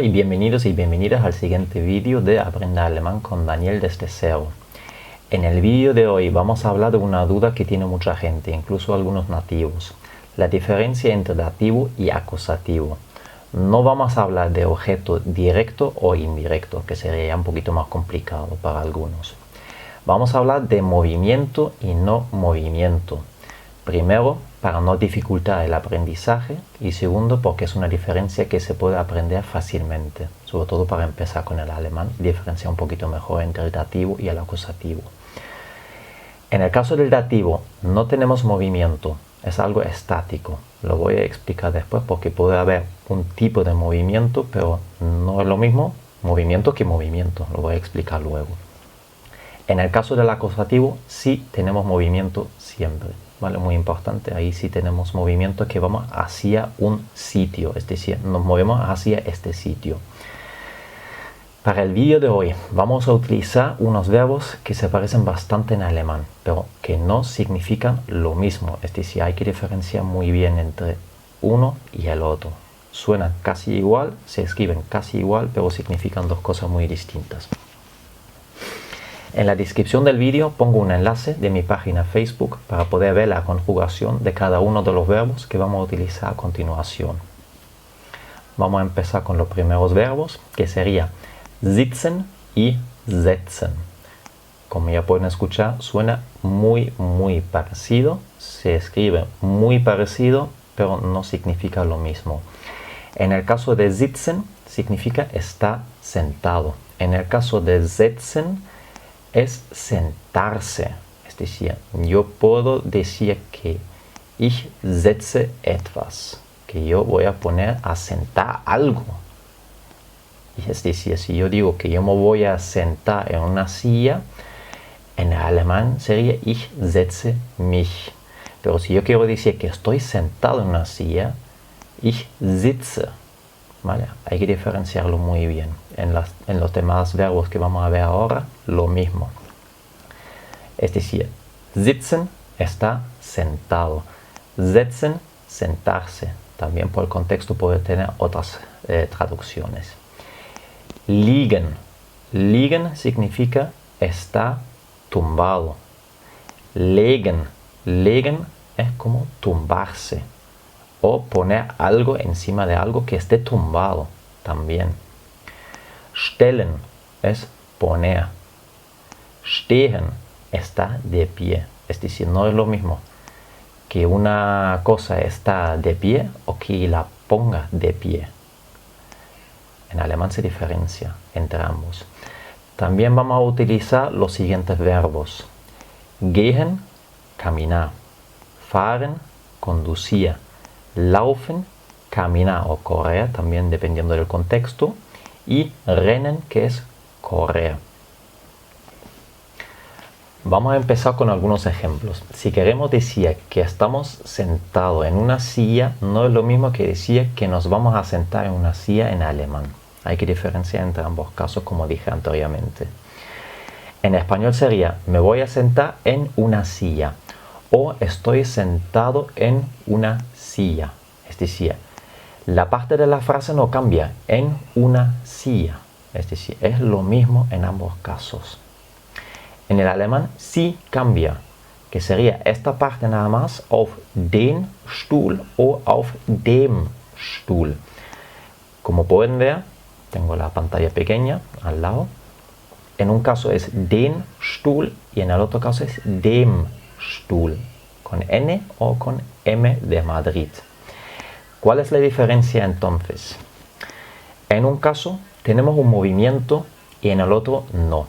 y bienvenidos y bienvenidas al siguiente vídeo de Aprende Alemán con Daniel desde cero. En el vídeo de hoy vamos a hablar de una duda que tiene mucha gente, incluso algunos nativos. La diferencia entre dativo y acusativo. No vamos a hablar de objeto directo o indirecto, que sería un poquito más complicado para algunos. Vamos a hablar de movimiento y no movimiento. Primero, para no dificultar el aprendizaje, y segundo, porque es una diferencia que se puede aprender fácilmente, sobre todo para empezar con el alemán, diferenciar un poquito mejor entre el dativo y el acusativo. En el caso del dativo, no tenemos movimiento, es algo estático. Lo voy a explicar después porque puede haber un tipo de movimiento, pero no es lo mismo movimiento que movimiento, lo voy a explicar luego. En el caso del acusativo, sí tenemos movimiento siempre. ¿Vale? Muy importante, ahí sí tenemos movimiento que vamos hacia un sitio, es decir, nos movemos hacia este sitio. Para el vídeo de hoy vamos a utilizar unos verbos que se parecen bastante en alemán, pero que no significan lo mismo, es decir, hay que diferenciar muy bien entre uno y el otro. Suenan casi igual, se escriben casi igual, pero significan dos cosas muy distintas. En la descripción del vídeo pongo un enlace de mi página Facebook para poder ver la conjugación de cada uno de los verbos que vamos a utilizar a continuación. Vamos a empezar con los primeros verbos, que sería sitzen y setzen. Como ya pueden escuchar, suena muy parecido, se escribe muy parecido, pero no significa lo mismo. En el caso de sitzen, significa estar sentado. En el caso de setzen, es sentarse, es decir, yo puedo decir que ich setze etwas, que yo voy a poner a sentar algo. Y es decir, si yo digo que yo me voy a sentar en una silla, en alemán sería ich setze mich. Pero si yo quiero decir que estoy sentado en una silla, ich sitze. ¿Vale? Hay que diferenciarlo muy bien. En los demás verbos que vamos a ver ahora, lo mismo. Es decir, sitzen, está sentado. Setzen, sentarse. También por el contexto puede tener otras traducciones. Liegen. Liegen significa estar tumbado. Legen. Legen es como tumbarse. O poner algo encima de algo que esté tumbado también. Stellen es poner. Stehen está de pie. Es decir, no es lo mismo que una cosa está de pie o que la ponga de pie. En alemán se diferencia entre ambos. También vamos a utilizar los siguientes verbos. Gehen, caminar. Fahren, conducir. Laufen, caminar o correr, también dependiendo del contexto, y rennen, que es correr. Vamos a empezar con algunos ejemplos. Si queremos decir que estamos sentados en una silla, no es lo mismo que decir que nos vamos a sentar en una silla en alemán. Hay que diferenciar entre ambos casos, como dije anteriormente. En español sería, me voy a sentar en una silla. O estoy sentado en una silla. Es decir, la parte de la frase no cambia, en una silla. Es decir, es lo mismo en ambos casos. En el alemán sí cambia, que sería esta parte nada más, auf den Stuhl o auf dem Stuhl. Como pueden ver, tengo la pantalla pequeña al lado. En un caso es den Stuhl y en el otro caso es dem Stuhl, con N o con M de Madrid. ¿Cuál es la diferencia entonces? En un caso tenemos un movimiento y en el otro no.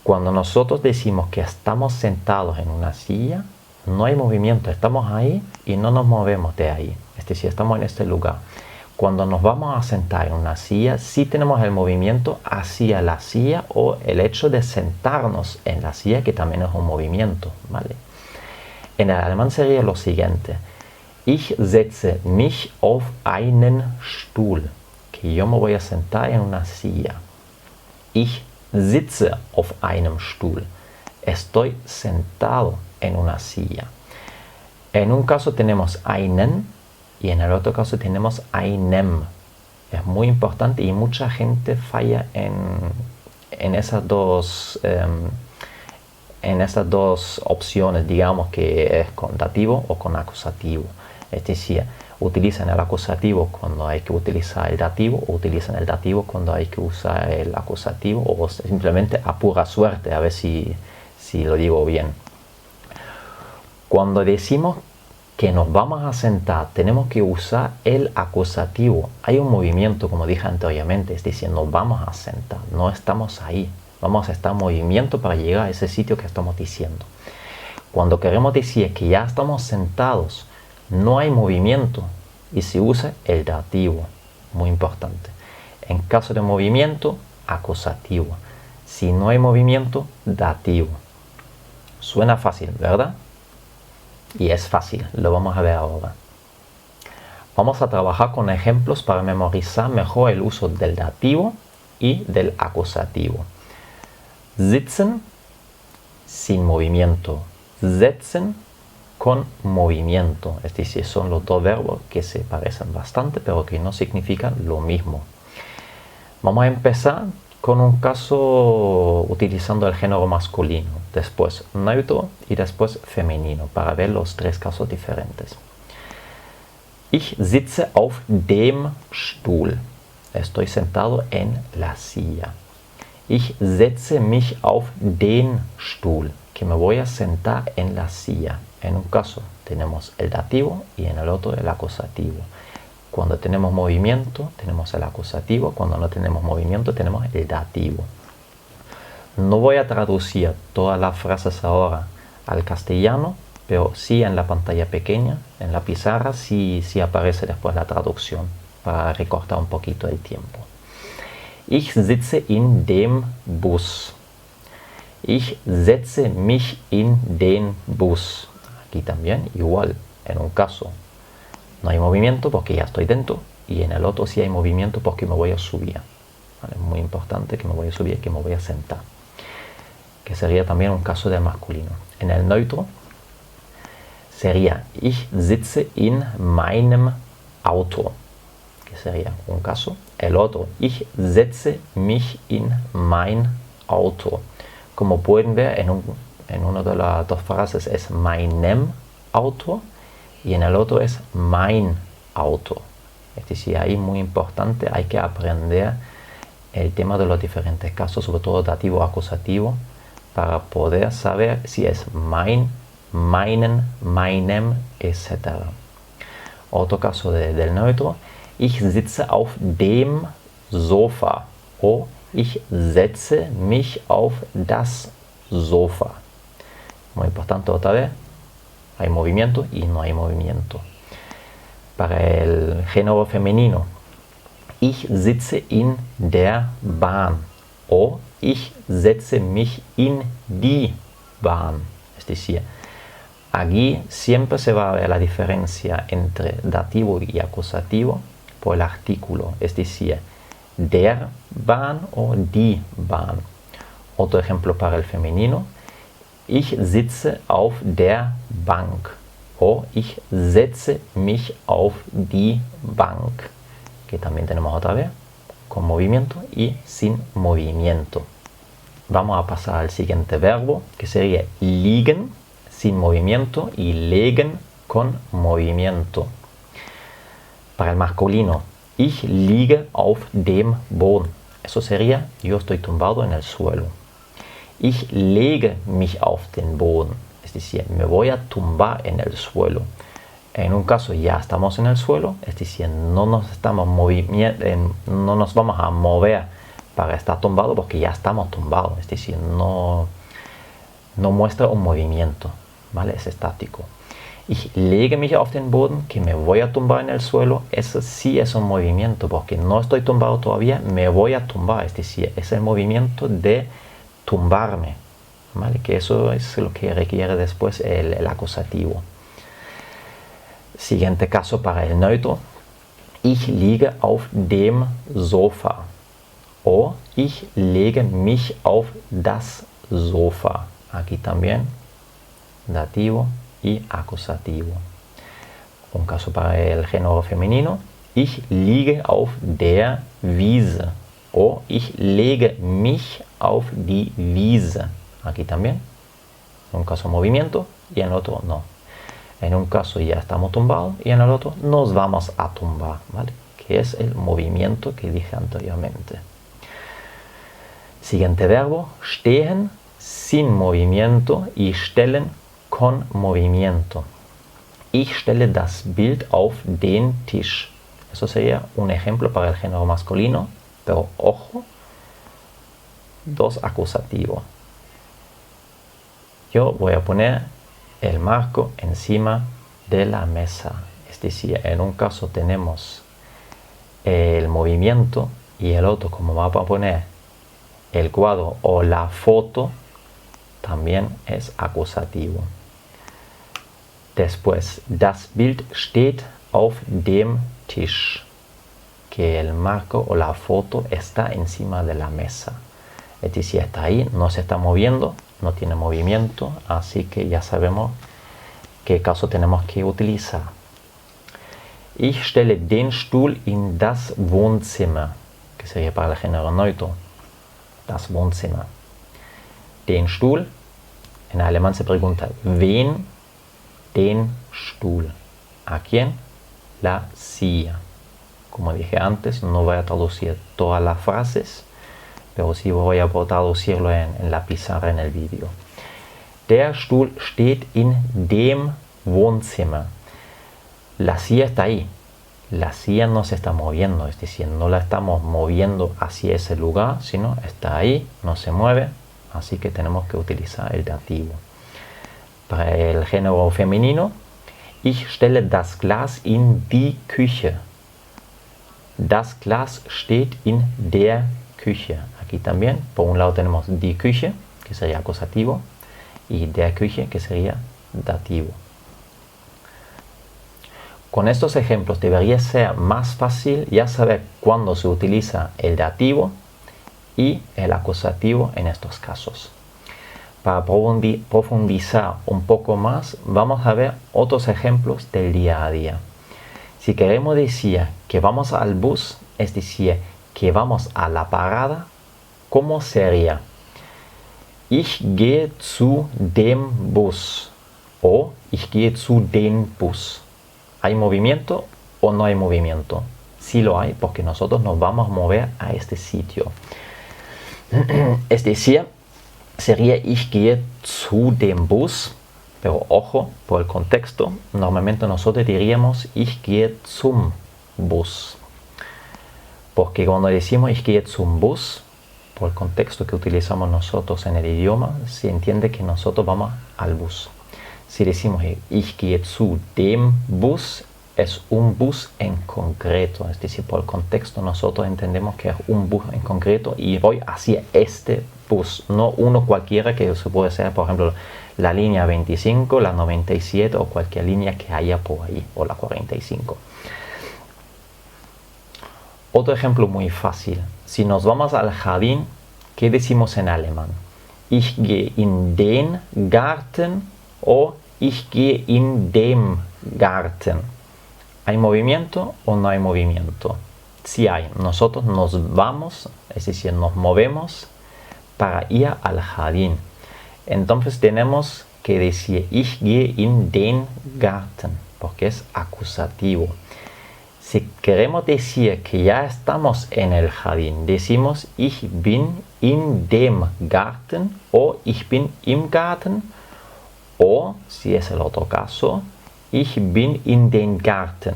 Cuando nosotros decimos que estamos sentados en una silla, no hay movimiento, estamos ahí y no nos movemos de ahí. Es decir, estamos en este lugar. Cuando nos vamos a sentar en una silla, sí tenemos el movimiento hacia la silla o el hecho de sentarnos en la silla, que también es un movimiento, ¿vale? En el alemán sería lo siguiente. Ich setze mich auf einen Stuhl. Que yo me voy a sentar en una silla. Ich sitze auf einem Stuhl. Estoy sentado en una silla. En un caso tenemos einen y en el otro caso tenemos einem. Es muy importante y mucha gente falla en esas dos opciones, digamos, que es con dativo o con acusativo. Es decir, utilizan el acusativo cuando hay que utilizar el dativo, o utilizan el dativo cuando hay que usar el acusativo, o simplemente a pura suerte, a ver si lo digo bien. Cuando decimos que nos vamos a sentar, tenemos que usar el acusativo. Hay un movimiento, como dije anteriormente, es decir, nos vamos a sentar, no estamos ahí. Vamos a estar en movimiento para llegar a ese sitio que estamos diciendo. Cuando queremos decir que ya estamos sentados, no hay movimiento y se usa el dativo, muy importante. En caso de movimiento, acusativo. Si no hay movimiento, dativo. Suena fácil, ¿verdad? Y es fácil, lo vamos a ver ahora. Vamos a trabajar con ejemplos para memorizar mejor el uso del dativo y del acusativo. Sitzen, sin movimiento. Setzen, con movimiento. Es decir, son los dos verbos que se parecen bastante, pero que no significan lo mismo. Vamos a empezar con un caso utilizando el género masculino, después neutro y después femenino, para ver los tres casos diferentes. Ich sitze auf dem Stuhl. Estoy sentado en la silla. Ich setze mich auf den Stuhl, que me voy a sentar en la silla. En un caso tenemos el dativo y en el otro el acusativo. Cuando tenemos movimiento tenemos el acusativo, cuando no tenemos movimiento tenemos el dativo. No voy a traducir todas las frases ahora al castellano, pero sí en la pantalla pequeña, en la pizarra, sí aparece después la traducción para recortar un poquito el tiempo. Ich sitze in dem Bus. Ich setze mich in den Bus. Aquí también igual, en un caso no hay movimiento porque ya estoy dentro y en el otro sí hay movimiento porque me voy a subir. ¿Vale? Muy importante que me voy a subir, que me voy a sentar. Que sería también un caso del masculino. En el neutro sería ich sitze in meinem Auto. Que sería un caso. El otro, ich setze mich in mein Auto. Como pueden ver, en una de las dos frases es meinem Auto y en el otro es mein Auto. Es decir, ahí muy importante, hay que aprender el tema de los diferentes casos, sobre todo dativo, acusativo, para poder saber si es mein, meinen, meinem, etc. Otro caso del neutro, ich sitze auf dem Sofa o ich setze mich auf das Sofa. Muy importante otra vez, hay movimiento y no hay movimiento. Para el género femenino, ich sitze in der Bahn o ich setze mich in die Bahn. Es decir, aquí siempre se va a ver la diferencia entre dativo y acusativo por el artículo, es decir, der Bahn o die Bahn. Otro ejemplo para el femenino, ich sitze auf der Bank o ich setze mich auf die Bank, que también tenemos otra vez con movimiento y sin movimiento. Vamos a pasar al siguiente verbo, que sería liegen sin movimiento y legen con movimiento. Para el masculino, ich liege auf dem Boden. Eso sería yo estoy tumbado en el suelo. Ich lege mich auf den Boden. Es decir, me voy a tumbar en el suelo. En un caso ya estamos en el suelo, es decir, no nos vamos a mover para estar tumbado porque ya estamos tumbados. Es decir, no muestra un movimiento, ¿vale? Es estático. Ich lege mich auf den Boden, que me voy a tumbar en el suelo, eso sí es un movimiento, porque no estoy tumbado todavía, me voy a tumbar, es decir, es el movimiento de tumbarme, ¿vale? Que eso es lo que requiere después el acusativo. Siguiente caso para el neutro, ich liege auf dem Sofa o ich lege mich auf das Sofa. Aquí también dativo y acusativo. Un caso para el género femenino, ich liege auf der Wiese. O ich lege mich auf die Wiese. Aquí también. En un caso movimiento y en el otro no. En un caso ya estamos tumbados y en el otro nos vamos a tumbar, ¿vale? Que es el movimiento que dije anteriormente. Siguiente verbo, stehen sin movimiento y stellen con movimiento. Ich stelle das Bild auf den Tisch. Eso sería un ejemplo para el género masculino, pero ojo, dos acusativos. Yo voy a poner el marco encima de la mesa. Es decir, en un caso tenemos el movimiento y el otro, como vamos a poner el cuadro o la foto, también es acusativo. Después, das Bild steht auf dem Tisch. Que el marco o la foto está encima de la mesa. Es decir, está ahí, no se está moviendo, no tiene movimiento, así que ya sabemos qué caso tenemos que utilizar. Ich stelle den Stuhl in das Wohnzimmer, que sería para el género neutro, das Wohnzimmer. Den Stuhl, en alemán se pregunta, wen, den Stuhl. ¿A quién? La silla. Como dije antes, no voy a traducir todas las frases, pero sí voy a traducirlo en la pizarra en el vídeo. Der Stuhl steht in dem Wohnzimmer. La silla está ahí. La silla no se está moviendo, es decir, no la estamos moviendo hacia ese lugar, sino está ahí, no se mueve, así que tenemos que utilizar el dativo. Para el género femenino, ich stelle das Glas in die Küche. Das Glas steht in der Küche. Aquí también, por un lado tenemos die Küche, que sería acusativo, y der Küche, que sería dativo. Con estos ejemplos debería ser más fácil ya saber cuándo se utiliza el dativo y el acusativo en estos casos. Para profundizar un poco más, vamos a ver otros ejemplos del día a día. Si queremos decir que vamos al bus, es decir, que vamos a la parada, ¿cómo sería? Ich gehe zu dem Bus o ich gehe zu den Bus. ¿Hay movimiento o no hay movimiento? Sí lo hay, porque nosotros nos vamos a mover a este sitio. Es decir, sería ich gehe zu dem Bus, pero ojo, por el contexto, normalmente nosotros diríamos ich gehe zum Bus. Porque cuando decimos ich gehe zum Bus, por el contexto que utilizamos nosotros en el idioma, se entiende que nosotros vamos al bus. Si decimos ich gehe zu dem Bus, es un bus en concreto. Es decir, por el contexto nosotros entendemos que es un bus en concreto y voy hacia este bus, no uno cualquiera que se puede ser, por ejemplo, la línea 25, la 97 o cualquier línea que haya por ahí, o la 45. Otro ejemplo muy fácil. Si nos vamos al jardín, ¿qué decimos en alemán? Ich gehe in den Garten o ich gehe in dem Garten. ¿Hay movimiento o no hay movimiento? Sí hay. Nosotros nos vamos, es decir, nos movemos para ir al jardín. Entonces tenemos que decir ich gehe in den Garten, porque es acusativo. Si queremos decir que ya estamos en el jardín, decimos ich bin in dem Garten o ich bin im Garten. O, si es el otro caso, ich bin in den Garten.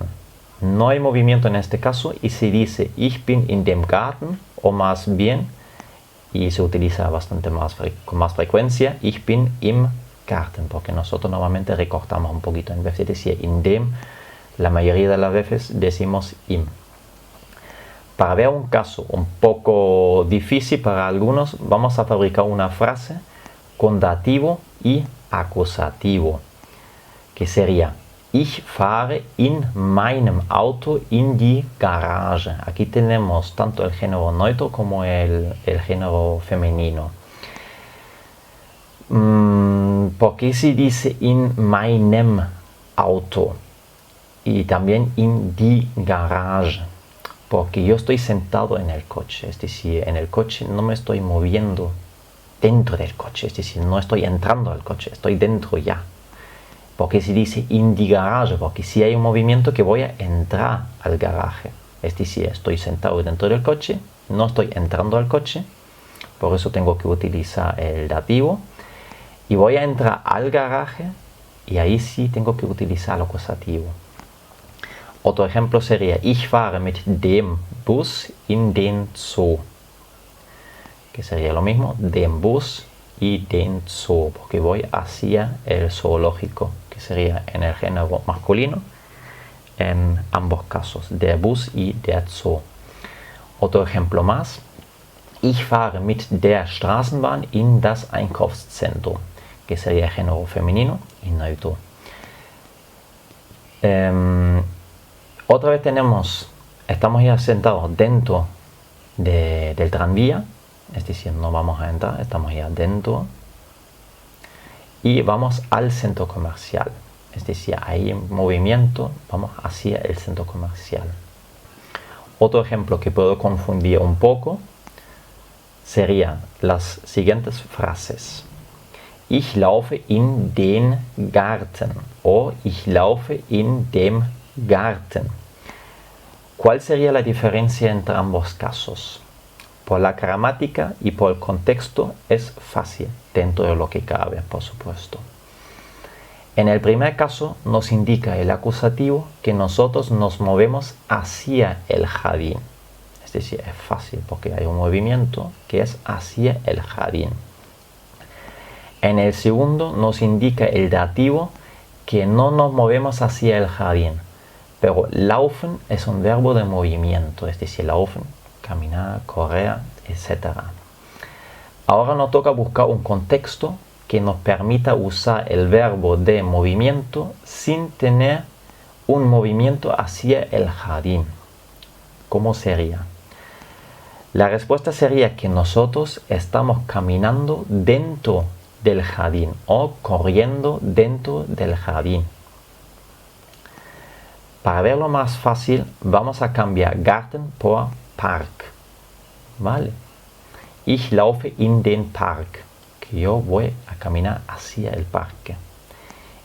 No hay movimiento en este caso y se dice ich bin in dem Garten o más bien, y se utiliza bastante más con más frecuencia, ich bin im Garten, porque nosotros normalmente recortamos un poquito. En vez de decir in dem, la mayoría de las veces decimos im. Para ver un caso un poco difícil para algunos, vamos a fabricar una frase con dativo y acusativo, que sería ich fahre in meinem Auto in die Garage. Aquí tenemos tanto el género neutro como el género femenino. ¿Por qué se dice in meinem Auto? Y también in die Garage, porque yo estoy sentado en el coche, es decir, en el coche no me estoy moviendo dentro del coche, es decir, no estoy entrando al coche, estoy dentro ya. Porque se dice in die Garage, porque si hay un movimiento que voy a entrar al garaje, es decir, estoy sentado dentro del coche, no estoy entrando al coche, por eso tengo que utilizar el dativo, y voy a entrar al garaje, y ahí sí tengo que utilizar el acusativo. Otro ejemplo sería ich fahre mit dem Bus in den Zoo, que sería lo mismo, dem Bus y den Zoo, porque voy hacia el zoológico, que sería en el género masculino en ambos casos, der Bus y der Zoo. Otro ejemplo más, ich fahre mit der Straßenbahn in das Einkaufszentrum, que sería género femenino y neutro. Otra vez estamos ya sentados dentro del tranvía, es decir, no vamos a entrar, estamos ya dentro. Y vamos al centro comercial, es decir, hay movimiento, vamos hacia el centro comercial. Otro ejemplo que puedo confundir un poco serían las siguientes frases. Ich laufe in den Garten o ich laufe in dem Garten. ¿Cuál sería la diferencia entre ambos casos? Por la gramática y por el contexto es fácil, dentro de lo que cabe, por supuesto. En el primer caso nos indica el acusativo que nosotros nos movemos hacia el jardín. Es decir, es fácil porque hay un movimiento que es hacia el jardín. En el segundo nos indica el dativo que no nos movemos hacia el jardín. Pero laufen es un verbo de movimiento, es decir, laufen, caminar, correr, etc. Ahora nos toca buscar un contexto que nos permita usar el verbo de movimiento sin tener un movimiento hacia el jardín. ¿Cómo sería? La respuesta sería que nosotros estamos caminando dentro del jardín o corriendo dentro del jardín. Para verlo más fácil, vamos a cambiar Garten por Park. ¿Vale? Ich laufe in den Park, que yo voy a caminar hacia el parque.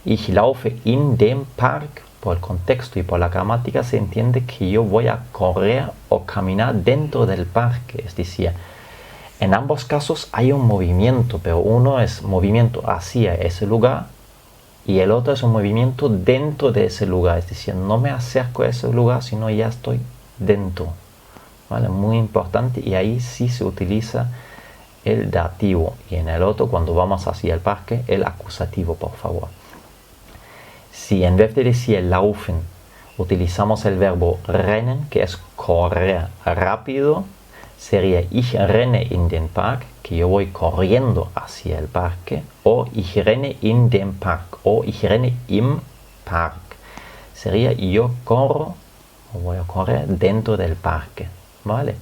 Ich laufe in dem Park, por el contexto y por la gramática se entiende que yo voy a correr o caminar dentro del parque. Es decir, en ambos casos hay un movimiento, pero uno es movimiento hacia ese lugar y el otro es un movimiento dentro de ese lugar. Es decir, no me acerco a ese lugar, sino ya estoy dentro. ¿Vale? Muy importante, y ahí sí se utiliza el dativo, y en el otro, cuando vamos hacia el parque, el acusativo, por favor. Si en vez de decir laufen utilizamos el verbo rennen, que es correr rápido, sería ich renne in den Park, que yo voy corriendo hacia el parque, o ich renne in den Park, o ich renne im Park. Sería yo corro o voy a correr dentro del parque. ¿Vale?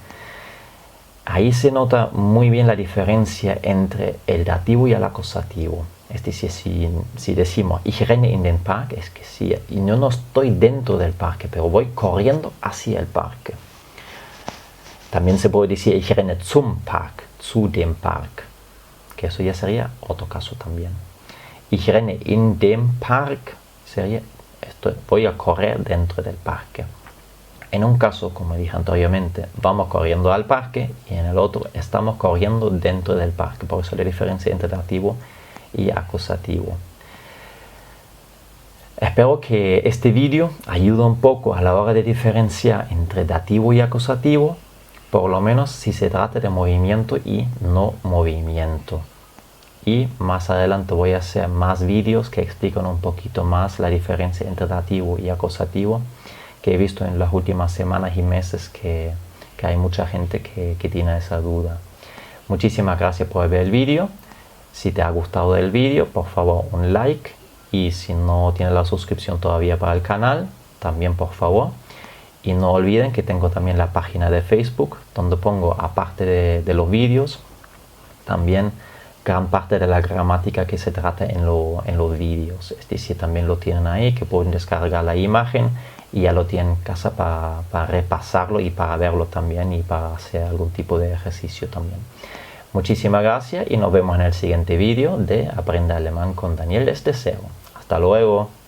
Ahí se nota muy bien la diferencia entre el dativo y el acusativo. Es decir, si decimos ich renne in den Park, es que sí, y no estoy dentro del parque, pero voy corriendo hacia el parque. También se puede decir ich renne zum Park, zu dem Park, que eso ya sería otro caso también. Ich renne in dem Park sería voy a correr dentro del parque. En un caso, como dije anteriormente, vamos corriendo al parque, y en el otro estamos corriendo dentro del parque. Por eso la diferencia entre dativo y acusativo. Espero que este vídeo ayude un poco a la hora de diferenciar entre dativo y acusativo, por lo menos si se trata de movimiento y no movimiento. Y más adelante voy a hacer más vídeos que explican un poquito más la diferencia entre dativo y acusativo, que he visto en las últimas semanas y meses que hay mucha gente que tiene esa duda. Muchísimas gracias por ver el vídeo. Si te ha gustado el vídeo, por favor un like, y si no tienes la suscripción todavía para el canal, también por favor. Y no olviden que tengo también la página de Facebook, donde pongo, aparte de los vídeos, también gran parte de la gramática que se trata en los vídeos. Es decir, también lo tienen ahí, que pueden descargar la imagen y ya lo tienen en casa para repasarlo y para verlo también y para hacer algún tipo de ejercicio también. Muchísimas gracias y nos vemos en el siguiente vídeo de Aprende Alemán con Daniel desde cero. Hasta luego.